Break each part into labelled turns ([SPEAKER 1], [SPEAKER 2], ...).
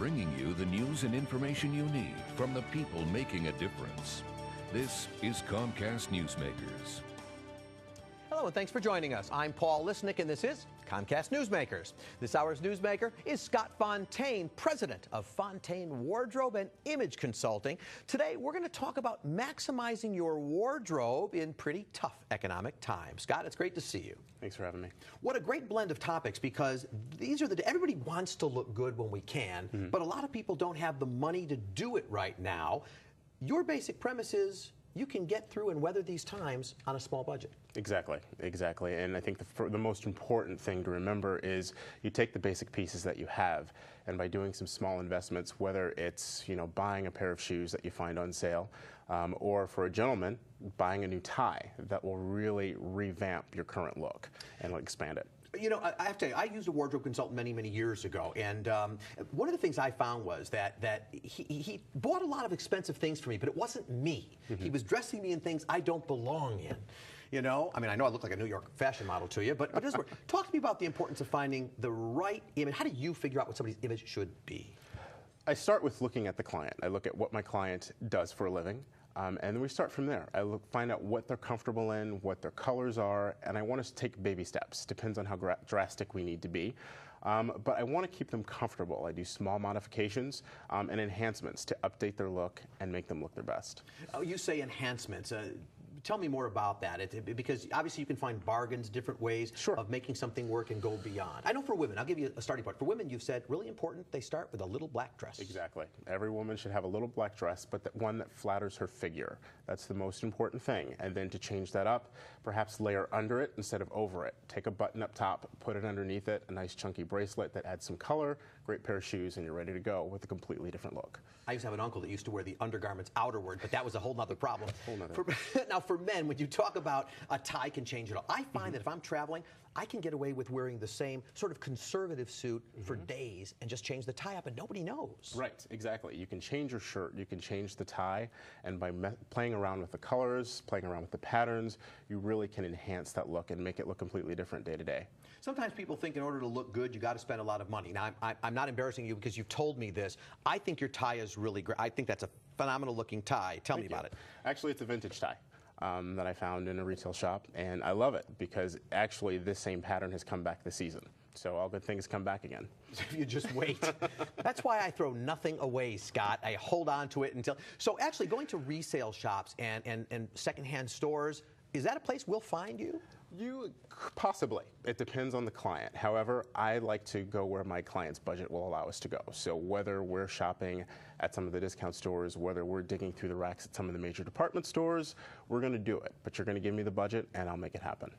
[SPEAKER 1] bringing you the news and information you need from the people making a difference. This is Comcast Newsmakers.
[SPEAKER 2] Hello, and thanks for joining us. I'm Paul Lisnick, and this is Comcast Newsmakers. This hour's newsmaker is Scott Fontaine, president of Fontaine Wardrobe and Image Consulting. Today, we're going to talk about maximizing your wardrobe in pretty tough economic times. Scott, it's great to see you.
[SPEAKER 3] Thanks for having me.
[SPEAKER 2] What a great blend of topics, because these are everybody wants to look good when we can, but a lot of people don't have the money to do it right now. Your basic premise is you can get through and weather these times on a small budget.
[SPEAKER 3] Exactly. And I think the most important thing to remember is you take the basic pieces that you have, and by doing some small investments, whether it's buying a pair of shoes that you find on sale, or for a gentleman, buying a new tie, that will really revamp your current look and expand it.
[SPEAKER 2] I have to tell you, I used a wardrobe consultant many, many years ago, and one of the things I found was that he bought a lot of expensive things for me, but it wasn't me. He was dressing me in things I don't belong in. I know I look like a New York fashion model to you, but just talk to me about the importance of finding the right image. How do you figure out what somebody's image should be?
[SPEAKER 3] I start with looking at the client. I look at what my client does for a living. And then we start from there. I find out what they're comfortable in, what their colors are, and I want us to take baby steps. Depends on how drastic we need to be. But I want to keep them comfortable. I do small modifications and enhancements to update their look and make them look their best.
[SPEAKER 2] Oh, you say enhancements. Tell me more about that, because obviously you can find bargains, different ways of making something work and go beyond. I know for women, I'll give you a starting point. For women, you've said, really important, they start with a little black dress.
[SPEAKER 3] Exactly. Every woman should have a little black dress, but one that flatters her figure. That's the most important thing. And then to change that up, perhaps layer under it instead of over it. Take a button up top, put it underneath it, a nice chunky bracelet that adds some color, great pair of shoes, and you're ready to go with a completely different look.
[SPEAKER 2] I used to have an uncle that used to wear the undergarments outerward, but that was a whole nother problem. Now, for men, when you talk about a tie can change it all, I find that if I'm traveling, I can get away with wearing the same sort of conservative suit for days and just change the tie up and nobody knows.
[SPEAKER 3] Right, exactly. You can change your shirt, you can change the tie, and by playing around with the colors, playing around with the patterns, you really can enhance that look and make it look completely different day to day.
[SPEAKER 2] Sometimes people think in order to look good, you got to spend a lot of money. Now, I'm not embarrassing you because you've told me this. I think your tie is really great. I think that's a phenomenal looking tie. Tell me about it.
[SPEAKER 3] Actually, it's a vintage tie. That I found in a retail shop, and I love it because actually this same pattern has come back this season. So all good things come back again.
[SPEAKER 2] If you just wait. That's why I throw nothing away, Scott. I hold on to it until. So actually going to resale shops and secondhand stores, is that a place we'll find you?
[SPEAKER 3] Possibly. It depends on the client. However, I like to go where my client's budget will allow us to go. So whether we're shopping at some of the discount stores, whether we're digging through the racks at some of the major department stores, we're going to do it. But you're going to give me the budget, and I'll make it happen.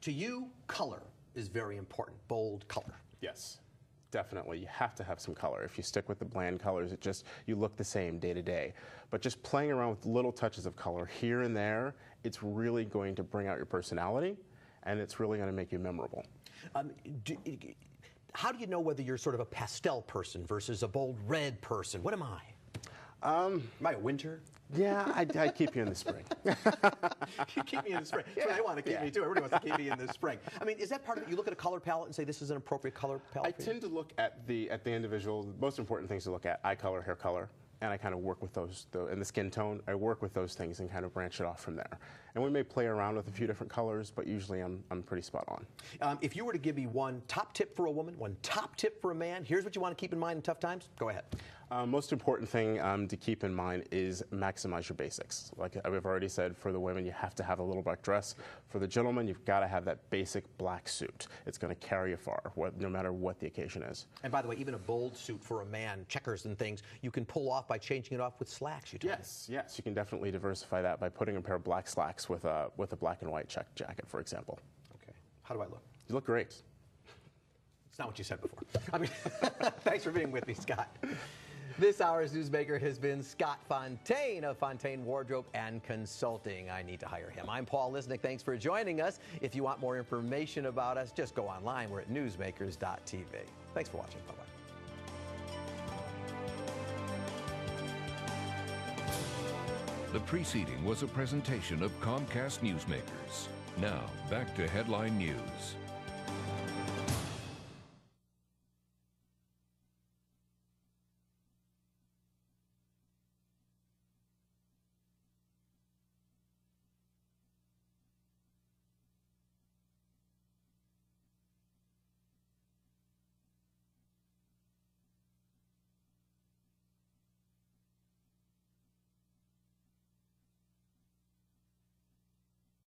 [SPEAKER 2] To you, color is very important. Bold color.
[SPEAKER 3] Yes. Definitely. You have to have some color. If you stick with the bland colors, you look the same day to day. But just playing around with little touches of color here and there, it's really going to bring out your personality, and it's really going to make you memorable.
[SPEAKER 2] How do you know whether you're sort of a pastel person versus a bold red person? What am I? Am I a winter?
[SPEAKER 3] Yeah, I'd keep you in the spring.
[SPEAKER 2] You keep me in the spring. That's what I want to keep me too. Everybody wants to keep me in the spring. I mean, is that part of it? You look at a color palette and say this is an appropriate color palette?
[SPEAKER 3] I tend to look at the individual. The most important things to look at: eye color, hair color, and I kind of work with those. And the skin tone, I work with those things and kind of branch it off from there. And we may play around with a few different colors, but usually I'm pretty spot on.
[SPEAKER 2] If you were to give me one top tip for a woman, one top tip for a man, here's what you want to keep in mind in tough times. Go ahead.
[SPEAKER 3] Most important thing to keep in mind is maximize your basics. Like I've already said, for the women, you have to have a little black dress. For the gentleman, you've got to have that basic black suit. It's going to carry you far, no matter what the occasion is.
[SPEAKER 2] And by the way, even a bold suit for a man, checkers and things, you can pull off by changing it off with slacks.
[SPEAKER 3] Yes, you can definitely diversify that by putting a pair of black slacks with a black and white check jacket, for example.
[SPEAKER 2] Okay. How do I look?
[SPEAKER 3] You look great.
[SPEAKER 2] It's not what you said before. I mean, thanks for being with me, Scott. This hour's newsmaker has been Scott Fontaine of Fontaine Wardrobe and Consulting. I need to hire him. I'm Paul Lisnick. Thanks for joining us. If you want more information about us, just go online. We're at newsmakers.tv. Thanks for watching. Bye-bye.
[SPEAKER 1] The preceding was a presentation of Comcast Newsmakers. Now, back to headline news.